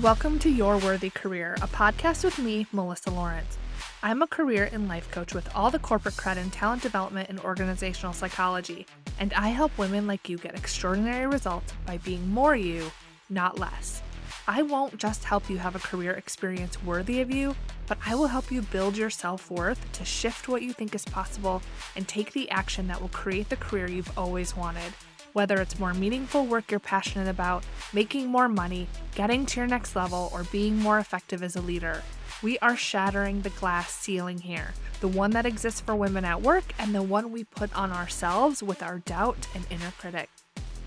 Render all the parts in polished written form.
Welcome to Your Worthy Career, a podcast with me, Melissa Lawrence. I'm a career and life coach with all the corporate cred in talent development and organizational psychology, and I help women like you get extraordinary results by being more you, not less. I won't just help you have a career experience worthy of you, but I will help you build your self-worth to shift what you think is possible and take the action that will create the career you've always wanted. Whether it's more meaningful work you're passionate about, making more money, getting to your next level, or being more effective as a leader, we are shattering the glass ceiling here, the one that exists for women at work and the one we put on ourselves with our doubt and inner critic.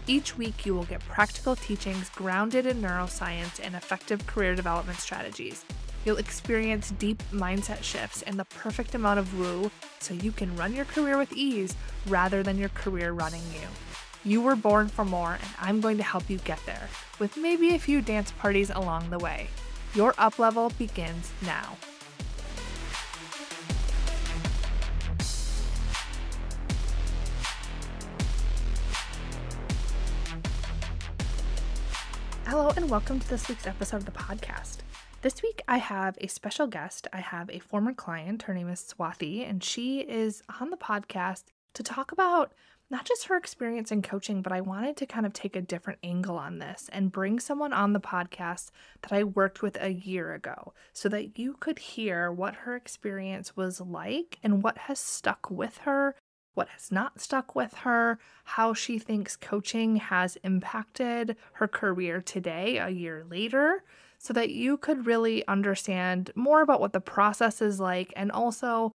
Each week, you will get practical teachings grounded in neuroscience and effective career development strategies. You'll experience deep mindset shifts and the perfect amount of woo so you can run your career with ease rather than your career running you. You were born for more, and I'm going to help you get there, with maybe a few dance parties along the way. Your up level begins now. Hello, and welcome to this week's episode of the podcast. This week, I have a special guest. I have a former client. Her name is Swathi, and she is on the podcast to talk about not just her experience in coaching, but I wanted to kind of take a different angle on this and bring someone on the podcast that I worked with a year ago so that you could hear what her experience was like and what has stuck with her, what has not stuck with her, how she thinks coaching has impacted her career today, a year later, so that you could really understand more about what the process is like and also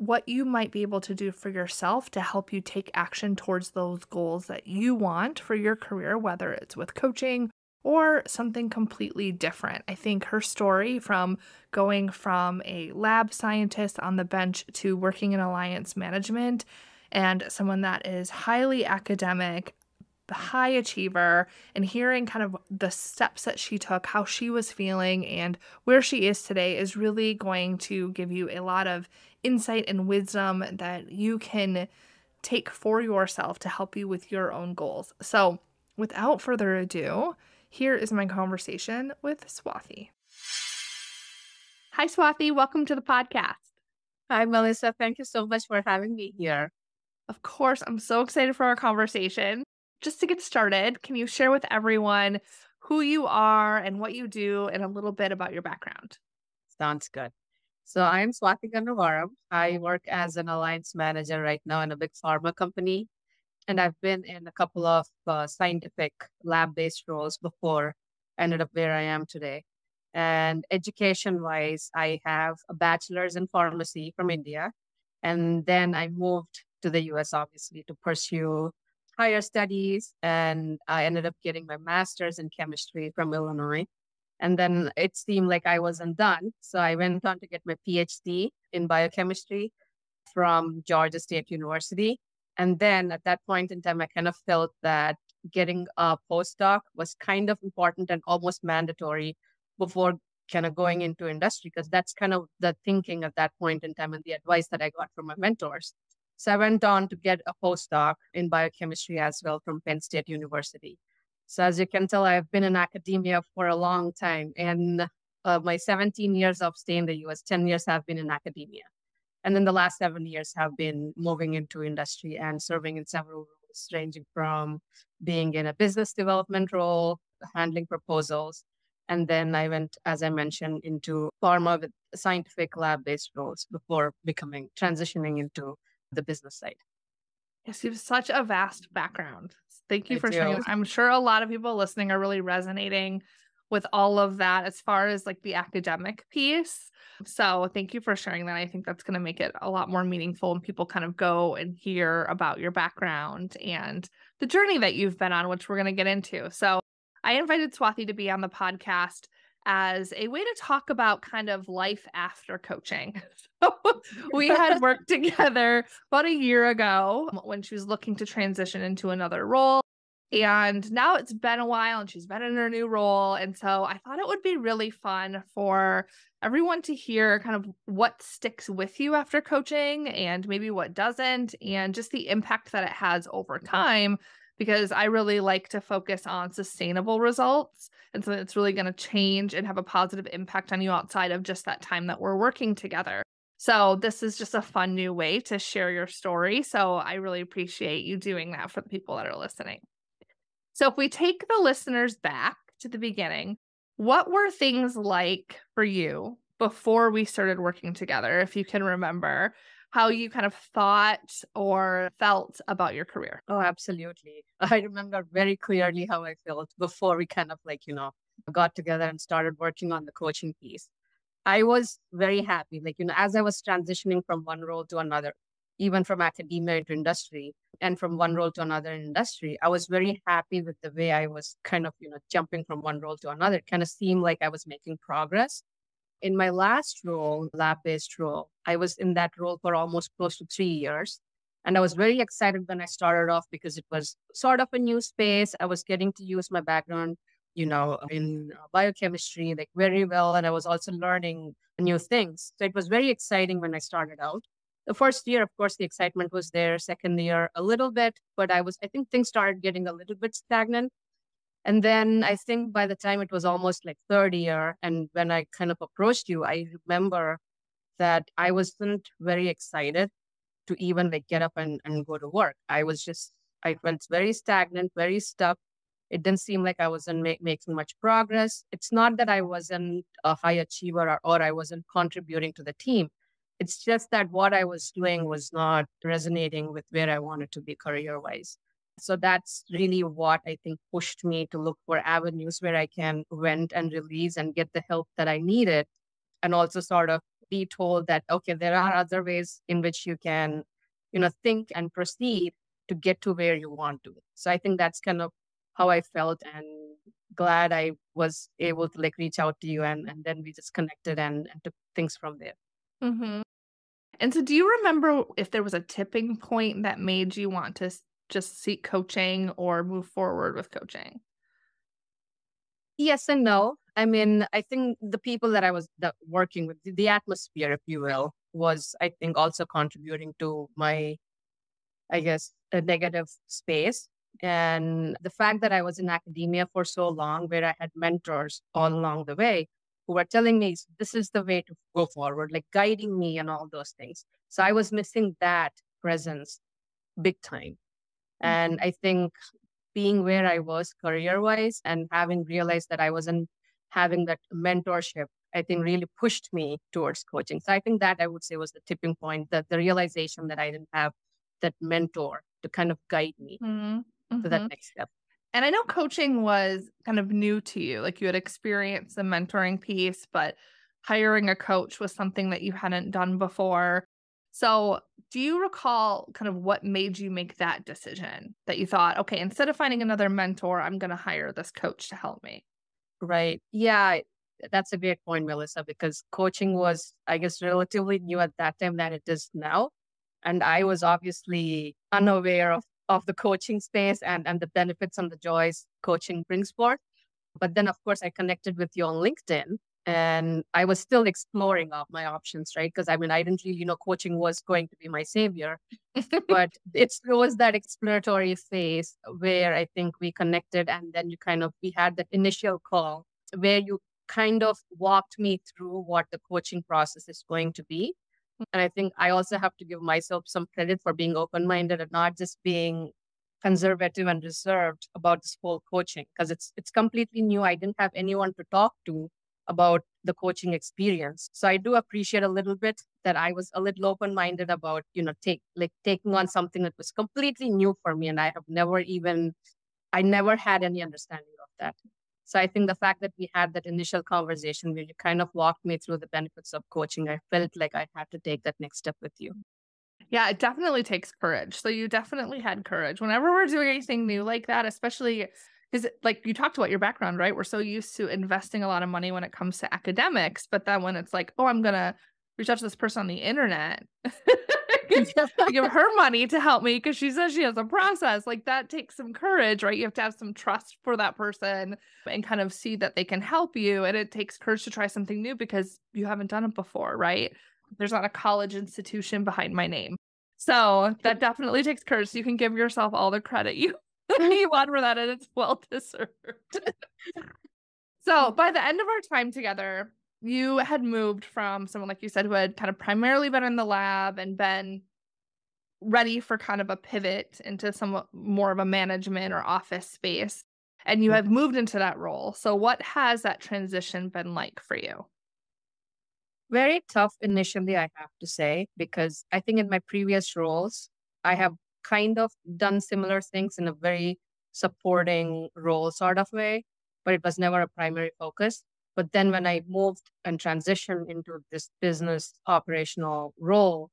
what you might be able to do for yourself to help you take action towards those goals that you want for your career, whether it's with coaching or something completely different. I think her story from going from a lab scientist on the bench to working in alliance management and someone that is highly academic, the high achiever, and hearing kind of the steps that she took, how she was feeling, and where she is today is really going to give you a lot of insight and wisdom that you can take for yourself to help you with your own goals. So without further ado, here is my conversation with Swathi. Hi, Swathi. Welcome to the podcast. Hi, Melissa. Thank you so much for having me here. Of course, I'm so excited for our conversation. Just to get started, can you share with everyone who you are and what you do and a little bit about your background? Sounds good. So I'm Swathi Gannavaram. I work as an alliance manager right now in a big pharma company. And I've been in a couple of scientific lab-based roles before I ended up where I am today. And education-wise, I have a bachelor's in pharmacy from India. And then I moved to the US, obviously, to pursue higher studies. And I ended up getting my master's in chemistry from Illinois. And then it seemed like I wasn't done. So I went on to get my PhD in biochemistry from Georgia State University. And then at that point in time, I kind of felt that getting a postdoc was kind of important and almost mandatory before kind of going into industry, because that's kind of the thinking at that point in time and the advice that I got from my mentors. So I went on to get a postdoc in biochemistry as well from Penn State University. So as you can tell, I've been in academia for a long time. And my 17 years of stay in the US, 10 years have been in academia. And then the last 7 years have been moving into industry and serving in several roles, ranging from being in a business development role, handling proposals. And then I went, as I mentioned, into pharma with scientific lab-based roles before transitioning into the business side. Yes, you have such a vast background. Thank you for Thank you. sharing. I'm sure a lot of people listening are really resonating with all of that as far as like the academic piece. So thank you for sharing that. I think that's going to make it a lot more meaningful when people kind of go and hear about your background and the journey that you've been on, which we're going to get into. So I invited Swathi to be on the podcast as a way to talk about kind of life after coaching. So we had worked together about a year ago when she was looking to transition into another role. And now it's been a while and she's been in her new role. And so I thought it would be really fun for everyone to hear kind of what sticks with you after coaching and maybe what doesn't, and just the impact that it has over time. because I really like to focus on sustainable results and something that's really going to change and have a positive impact on you outside of just that time that we're working together. So this is just a fun new way to share your story. So I really appreciate you doing that for the people that are listening. So if we take the listeners back to the beginning, what were things like for you before we started working together, if you can remember how you kind of thought or felt about your career? Oh, absolutely. I remember very clearly how I felt before we kind of got together and started working on the coaching piece. I was very happy, as I was transitioning from one role to another, even from academia into industry and from one role to another in industry, I was very happy with the way I was kind of, jumping from one role to another. It kind of seemed like I was making progress. In my last role, lab-based role, I was in that role for almost close to 3 years. And I was very excited when I started off because it was sort of a new space. I was getting to use my background, in biochemistry, like very well. And I was also learning new things. So it was very exciting when I started out. The first year, of course, the excitement was there. Second year, a little bit, but I think things started getting a little bit stagnant. And then I think by the time it was almost like third year, and when I kind of approached you, I remember that I wasn't very excited to even get up and go to work. I felt very stagnant, very stuck. It didn't seem like I wasn't making much progress. It's not that I wasn't a high achiever or I wasn't contributing to the team. It's just that what I was doing was not resonating with where I wanted to be career-wise. So that's really what I think pushed me to look for avenues where I can vent and release and get the help that I needed. And also sort of be told that, okay, there are other ways in which you can, think and proceed to get to where you want to. So I think that's kind of how I felt, and glad I was able to reach out to you, and then we just connected and took things from there. Mhm. And so do you remember if there was a tipping point that made you want to just seek coaching or move forward with coaching? Yes and no. I mean, I think the people that I was working with, the atmosphere, if you will, was, I think, also contributing to my, I guess, a negative space. And the fact that I was in academia for so long, where I had mentors all along the way who were telling me this is the way to go forward, like guiding me and all those things. So I was missing that presence big time. And I think being where I was career wise and having realized that I wasn't having that mentorship, I think really pushed me towards coaching. So I think that I would say was the tipping point, that the realization that I didn't have that mentor to kind of guide me Mhm. to that Mhm. next step. And I know coaching was kind of new to you, like you had experienced the mentoring piece, but hiring a coach was something that you hadn't done before. So, do you recall kind of what made you make that decision that you thought, okay, instead of finding another mentor, I'm going to hire this coach to help me? Right. Yeah, that's a great point, Melissa, because coaching was, I guess, relatively new at that time than it is now. And I was obviously unaware of the coaching space and the benefits and the joys coaching brings forth. But then, of course, I connected with you on LinkedIn, and I was still exploring my options, right? Because I mean, I didn't really know coaching was going to be my savior. But it was that exploratory phase where I think we connected, and then we had that initial call where you kind of walked me through what the coaching process is going to be. And I think I also have to give myself some credit for being open-minded and not just being conservative and reserved about this whole coaching, because it's completely new. I didn't have anyone to talk to about the coaching experience. So I do appreciate a little bit that I was a little open-minded about, taking on something that was completely new for me. And I never had any understanding of that. So I think the fact that we had that initial conversation where you kind of walked me through the benefits of coaching, I felt like I had to take that next step with you. Yeah, it definitely takes courage. So you definitely had courage. Whenever we're doing anything new like that, especially because like you talked about your background, right? We're so used to investing a lot of money when it comes to academics, but then when it's like, oh, I'm gonna reach out to this person on the internet, give her money to help me because she says she has a process. Like that takes some courage, right? You have to have some trust for that person and kind of see that they can help you. And it takes courage to try something new because you haven't done it before, right? There's not a college institution behind my name. So that definitely takes courage. So you can give yourself all the credit you You won for that, and it's well deserved. So by the end of our time together, you had moved from someone, like you said, who had kind of primarily been in the lab and been ready for kind of a pivot into somewhat more of a management or office space. And you have moved into that role. So what has that transition been like for you? Very tough initially, I have to say, because I think in my previous roles, I have kind of done similar things in a very supporting role sort of way, but it was never a primary focus. But then when I moved and transitioned into this business operational role,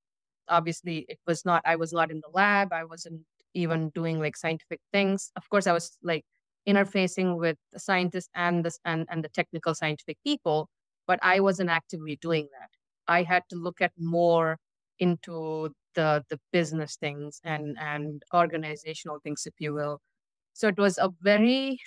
obviously I was not in the lab. I wasn't even doing like scientific things. Of course, I was like interfacing with the scientists and the technical scientific people, but I wasn't actively doing that. I had to look at more into the business things and organizational things, if you will. So it was a very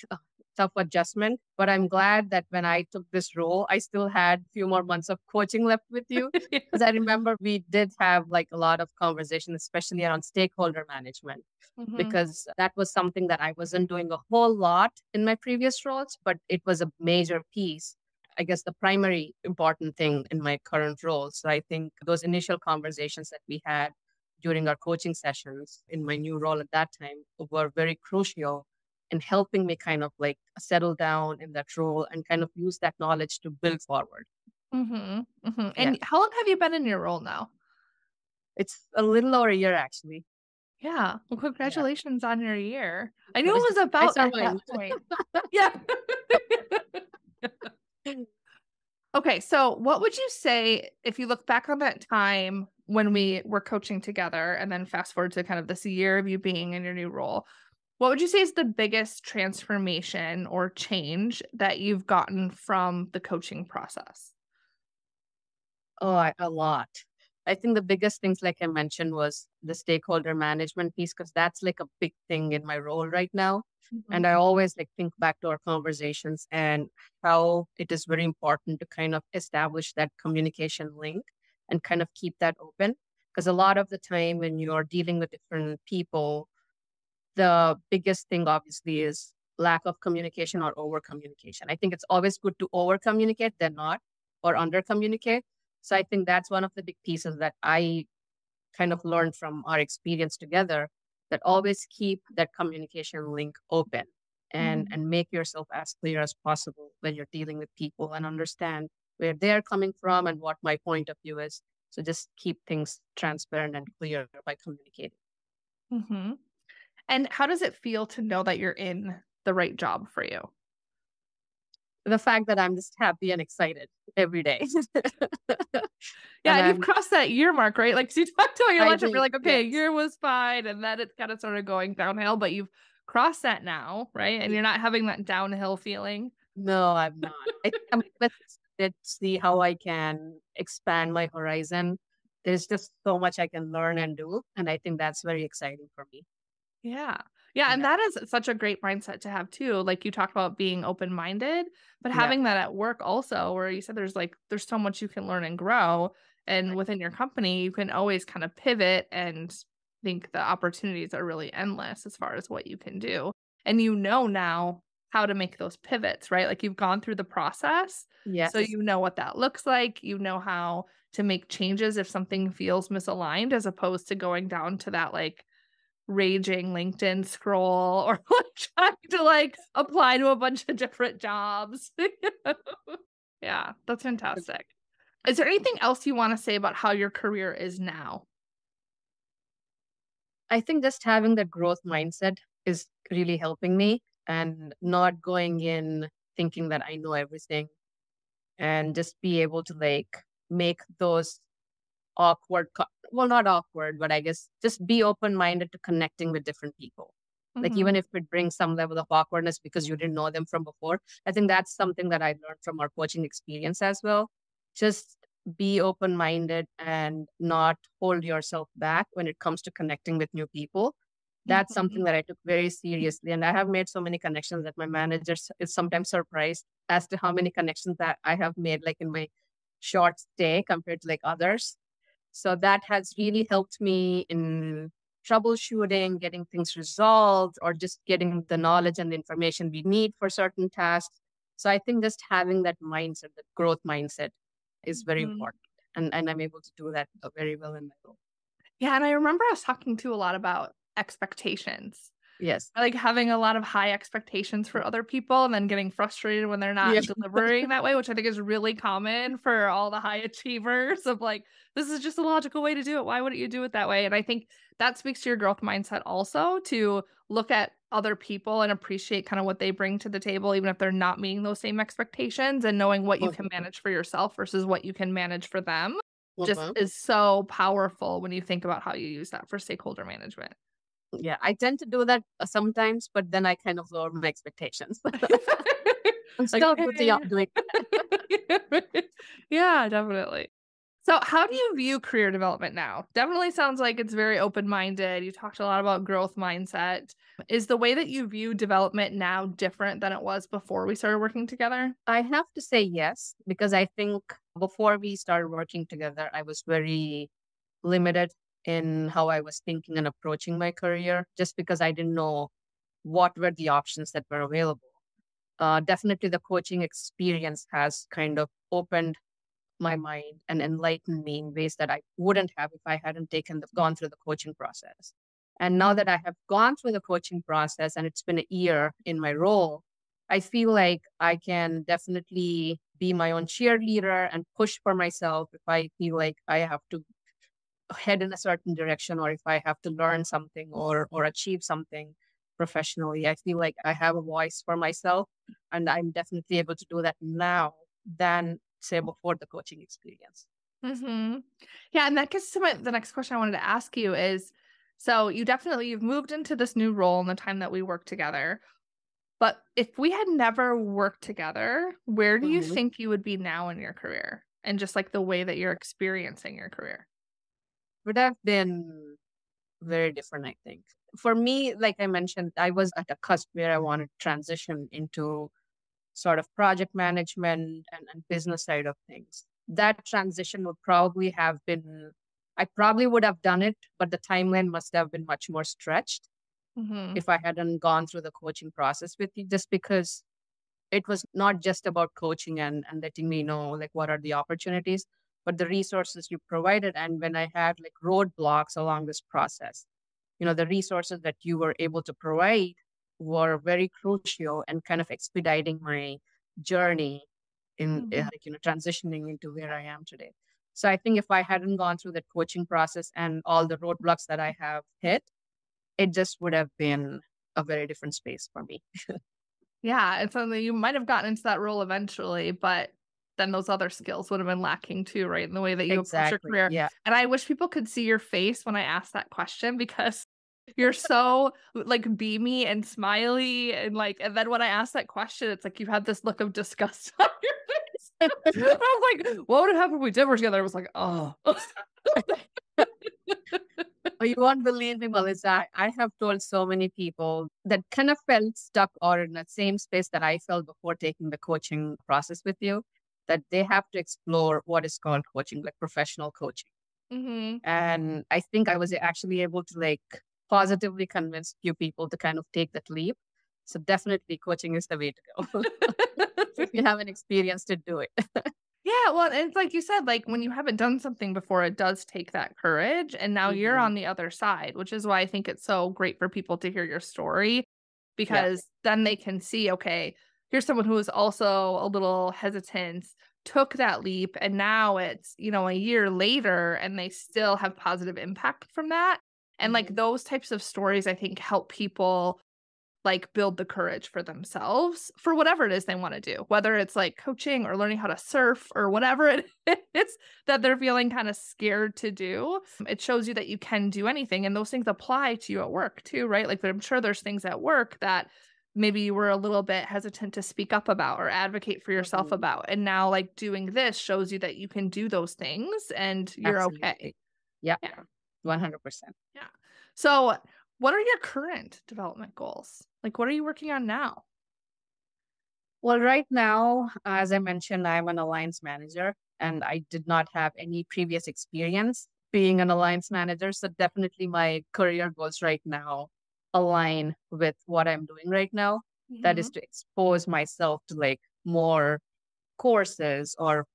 tough adjustment, but I'm glad that when I took this role, I still had a few more months of coaching left with you. Because I remember we did have like a lot of conversation, especially around stakeholder management, Mm-hmm. because that was something that I wasn't doing a whole lot in my previous roles, but it was a major piece. I guess the primary important thing in my current role. So I think those initial conversations that we had during our coaching sessions in my new role at that time were very crucial in helping me kind of like settle down in that role and kind of use that knowledge to build forward. Mm-hmm. Mm-hmm. Yeah. And how long have you been in your role now? It's a little over a year, actually. Yeah. Well, Yeah. congratulations on your year. I knew So it was I about at that survived. point. Yeah. Okay, so what would you say if you look back on that time when we were coaching together and then fast forward to kind of this year of you being in your new role? What would you say is the biggest transformation or change that you've gotten from the coaching process? A lot. I think the biggest things, like I mentioned, was the stakeholder management piece, because that's like a big thing in my role right now. Mhm. And I always like think back to our conversations and how it is very important to kind of establish that communication link and kind of keep that open. Because a lot of the time when you're dealing with different people, the biggest thing obviously is lack of communication or over communication. I think it's always good to over communicate than not, or under communicate. So I think that's one of the big pieces that I kind of learned from our experience together, that always keep that communication link open Mhm. and make yourself as clear as possible when you're dealing with people and understand where they're coming from and what my point of view is. So just keep things transparent and clear by communicating. Mhm. And how does it feel to know that you're in the right job for you? The fact that I'm just happy and excited every day. Yeah, and and you've I'm, crossed that year mark, right? Like, so you talked about your I lunch up, you're did, like, okay, yes. year was fine, and then it's kind of sort of going downhill, but you've crossed that now, right? And Yeah. you're not having that downhill feeling. No, I'm not. I'm excited to see how I can expand my horizon. There's just so much I can learn and do. And I think that's very exciting for me. Yeah. Yeah, and Yeah. that is such a great mindset to have too. Like you talk about being open-minded, but Yeah. having that at work also where you said there's so much you can learn and grow. And Right. within your company, you can always kind of pivot and think the opportunities are really endless as far as what you can do. And you know now how to make those pivots, right? Like you've gone through the process. So Yes. you know what that looks like. You know how to make changes if something feels misaligned, as opposed to going down to that like raging LinkedIn scroll or like trying to like apply to a bunch of different jobs. Yeah, that's fantastic. Is there anything else you want to say about how your career is now? I think just having that growth mindset is really helping me, and not going in thinking that I know everything, and just be able to like make those well, not awkward, but I guess just be open minded to connecting with different people. Like, Mhm. even if it brings some level of awkwardness because you didn't know them from before, I think that's something that I learned from our coaching experience as well. Just be open minded and not hold yourself back when it comes to connecting with new people. That's something Mhm. that I took very seriously. And I have made so many connections that my manager is sometimes surprised as to how many connections that I have made, like in my short stay compared to like others. So that has really helped me in troubleshooting, getting things resolved, or just getting the knowledge and the information we need for certain tasks. So I think just having that mindset, that growth mindset, is very Mhm. important. And I'm able to do that very well in my role. Yeah, and I remember us talking too a lot about expectations. Yes. Like, having a lot of high expectations for other people and then getting frustrated when they're not Yeah. delivering that way, which I think is really common for all the high achievers of like, "This is just a logical way to do it. Why wouldn't you do it that way?" And I think that speaks to your growth mindset also, to look at other people and appreciate kind of what they bring to the table, even if they're not meeting those same expectations, and knowing what you can Mhm. manage for yourself versus what you can manage for them just Mhm. is so powerful when you think about how you use that for stakeholder management. Yeah, I tend to do that sometimes, but then I kind of lower my expectations. I'm Like, still guilty of "Hey." doing Yeah, definitely. So, how do you view career development now? Definitely sounds like it's very open-minded. You talked a lot about growth mindset. Is the way that you view development now different than it was before we started working together? I have to say yes, because I think before we started working together, I was very limited in how I was thinking and approaching my career, just because I didn't know what were the options that were available. Definitely, the coaching experience has kind of opened my mind and enlightened me in ways that I wouldn't have if I hadn't gone through the coaching process. And now that I have gone through the coaching process and it's been a year in my role, I feel like I can definitely be my own cheerleader and push for myself if I feel like I have to head in a certain direction, or if I have to learn something or achieve something professionally. I feel like I have a voice for myself, and I'm definitely able to do that now than say before the coaching experience. Mhm. Yeah, and that gets to the next question I wanted to ask you is, so you've moved into this new role in the time that we work together. But if we had never worked together, where do you Mhm. think you would be now in your career? And just like the way that you're experiencing your career? Would have been very different, I think. For me, like I mentioned, I was at a cusp where I wanted to transition into sort of project management and business side of things. That transition would probably have been, I probably would have done it, but the timeline must have been much more stretched Mhm. if I hadn't gone through the coaching process with you, just because it was not just about coaching and letting me know like what are the opportunities, but the resources you provided. And when I had like roadblocks along this process, the resources that you were able to provide were very crucial and kind of expediting my journey in Mhm. like, transitioning into where I am today. So I think if I hadn't gone through that coaching process and all the roadblocks that I have hit, it just would have been a very different space for me. Yeah, it's something you might have gotten into that role eventually, but then those other skills would have been lacking too, right? In the way that you approach your Exactly. career. Yeah. And I wish people could see your face when I ask that question, because you're so like beamy and smiley, and like, and then when I ask that question, it's like you had this look of disgust on your face. I was like, what would have happened if we did work together? I was like, oh. Oh, you won't believe me, Melissa. I have told so many people that kind of felt stuck or in the same space that I felt before taking the coaching process with you, that they have to explore what is called coaching, like professional coaching. Mhm. And I think I was actually able to like positively convince few people to kind of take that leap. So definitely coaching is the way to go if you haven't experienced it, do it. Yeah, well, and it's like you said, like, when you haven't done something before, it does take that courage, and now you're Mhm. on the other side, which is why I think it's so great for people to hear your story, Yeah. because then they can see, okay, here's someone who was also a little hesitant, took that leap, and now it's, a year later and they still have positive impact from that. And like Mhm. those types of stories, I think help people like build the courage for themselves for whatever it is they want to do, whether it's like coaching or learning how to surf or whatever it is that they're feeling kind of scared to do. It shows you that you can do anything. And those things apply to you at work too, right? Like, I'm sure there's things at work that maybe you were a little bit hesitant to speak up about or advocate for yourself Mhm. about. And now, like, doing this shows you that you can do those things and you're okay. Absolutely. Yeah. Yeah. 100%. Yeah. So, what are your current development goals? Like, what are you working on now? Well, right now, as I mentioned, I'm an alliance manager and I did not have any previous experience being an alliance manager. So definitely my career goals right now align with what I'm doing right now. That is Mhm. to expose myself to like more courses or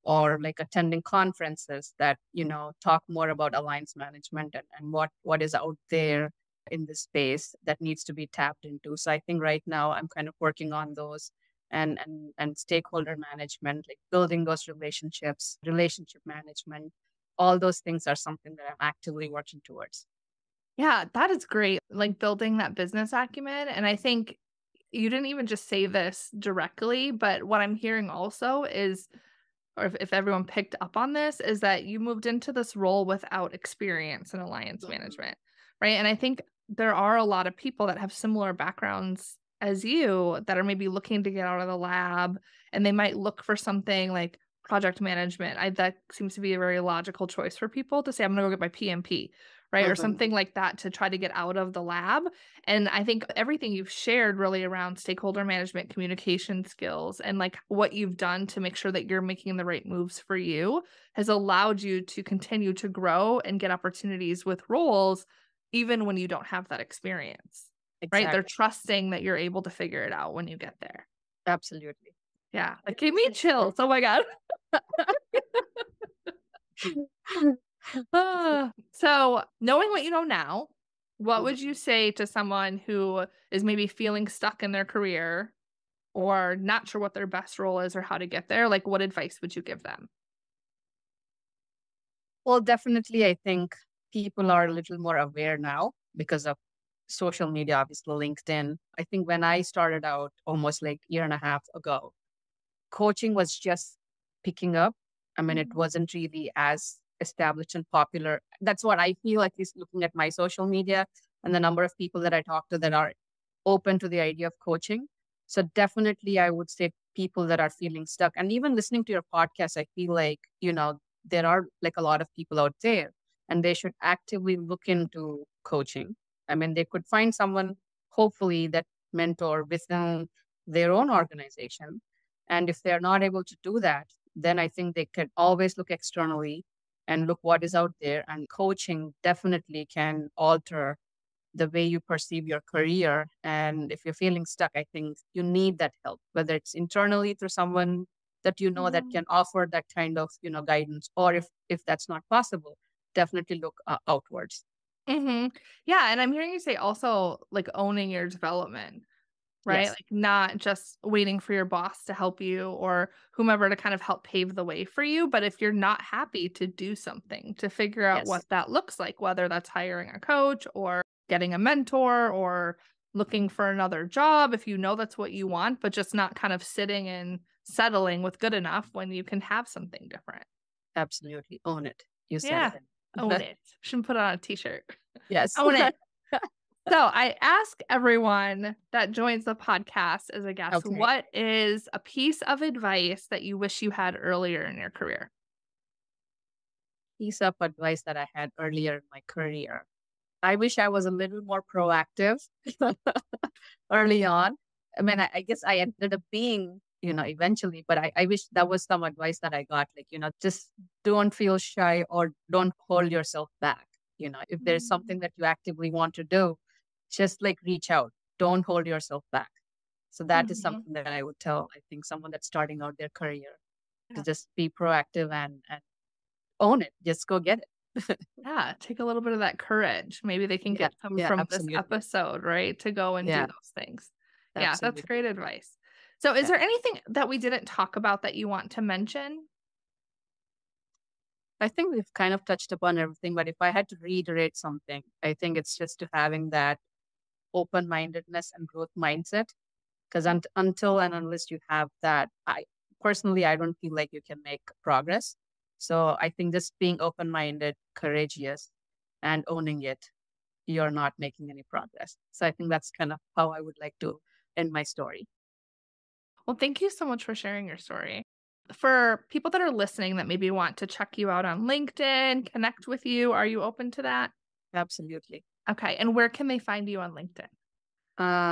like attending conferences that talk more about alliance management and what is out there in this space that needs to be tapped into. So I think right now I'm kind of working on those and stakeholder management, like building those relationships, relationship management. All those things are something that I'm actively working towards. Yeah, that is great, like, building that business acumen, and I think you didn't even just say this directly, but what I'm hearing also is or if everyone picked up on this, is that you moved into this role without experience in alliance Mhm. management, right? And I think there are a lot of people that have similar backgrounds as you that are maybe looking to get out of the lab and they might look for something like project management. That seems to be a very logical choice for people to say, I'm going to go get my PMP, right? Or Mhm. something like that to try to get out of the lab. And I think everything you've shared really around stakeholder management, communication skills, and like what you've done to make sure that you're making the right moves for you has allowed you to continue to grow and get opportunities with roles, even when you don't have that experience, right? They're Exactly. trusting that you're able to figure it out when you get there. Absolutely. Yeah. Like gave me chills. Oh my God. So, knowing what you know now, what would you Mhm. say to someone who is maybe feeling stuck in their career or not sure what their best role is or how to get there? Like, what advice would you give them? Well, definitely, I think people are a little more aware now because of social media, obviously LinkedIn. I think when I started out almost like year and a half ago, coaching was just picking up. I mean, it Mhm. wasn't really as established and popular. That's what I feel, at least looking at my social media and the number of people that I talk to that are open to the idea of coaching. So definitely, I would say people that are feeling stuck and even listening to your podcast, I feel like, there are like a lot of people out there and they should actively look into coaching. I mean, they could find someone, hopefully, that mentor within their own organization. And if they're not able to do that, then I think they can always look externally and look what is out there. And coaching definitely can alter the way you perceive your career. And if you're feeling stuck, I think you need that help, whether it's internally through someone that that Mhm. can offer that kind of guidance, or if that's not possible, definitely look outwards. Mhm. Yeah, and I'm hearing you say also like owning your development, right? Yes, Like not just waiting for your boss to help you or whomever to kind of help pave the way for you, but if you're not happy to do something, to figure out yes, what that looks like, whether that's hiring a coach or getting a mentor or looking for another job if you know that's what you want, but just not kind of sitting and settling with good enough when you can have something different. absolutely. Own it. You said Yeah. Own it. it. Should put it on a t-shirt. Yes. Own it. So I ask everyone that joins the podcast as a guest, Okay. what is a piece of advice that you wish you had earlier in your career? Piece of advice that I had earlier in my career. I wish I was a little more proactive early on. I mean, I guess I ended up being, eventually, but I wish that was some advice that I got. Like, just don't feel shy or don't hold yourself back. If there's Mm, something that you actively want to do, just like reach out. Don't hold yourself back. So that is mhm. something that I would tell, I think, someone that's starting out their career to Yeah. just be proactive and own it. Just go get it. Yeah, take a little bit of that courage. Maybe they can Yeah. get some Yeah. from this Absolutely. episode, right? To go and do Yeah. those things. Yeah, that's Absolutely. great advice. So is Yeah. there anything that we didn't talk about that you want to mention? I think we've kind of touched upon everything, but if I had to reiterate something, I think it's just to having that open mindedness and growth mindset. Because until and unless you have that, I don't feel like you can make progress. So I think just being open minded, courageous, and owning it, you're not making any progress. So I think that's kind of how I would like to end my story. Well, thank you so much for sharing your story. For people that are listening that maybe want to check you out on LinkedIn, connect with you, are you open to that? Absolutely. Okay, and where can they find you on LinkedIn?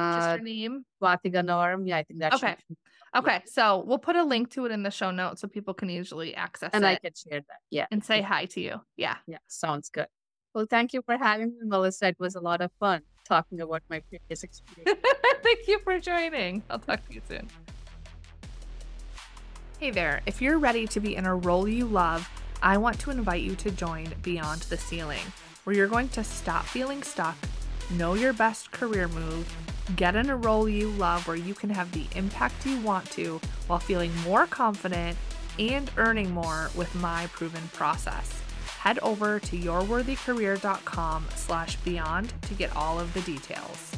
Just Uh, your name? Swathi Gannavaram, yeah, I think that should Okay. be. Yeah. Okay, so we'll put a link to it in the show notes so people can easily access And I it can share that. Yeah. and say Yeah. hi to you. Yeah. Yeah. Sounds good. Well, thank you for having me, Melissa. It was a lot of fun talking about my previous experience. Thank you for joining. I'll talk to you soon. Hey there, if you're ready to be in a role you love, I want to invite you to join Beyond the Ceiling, where you're going to stop feeling stuck, know your best career move, get in a role you love where you can have the impact you want to while feeling more confident and earning more with my proven process. Head over to yourworthycareer.com/beyond to get all of the details.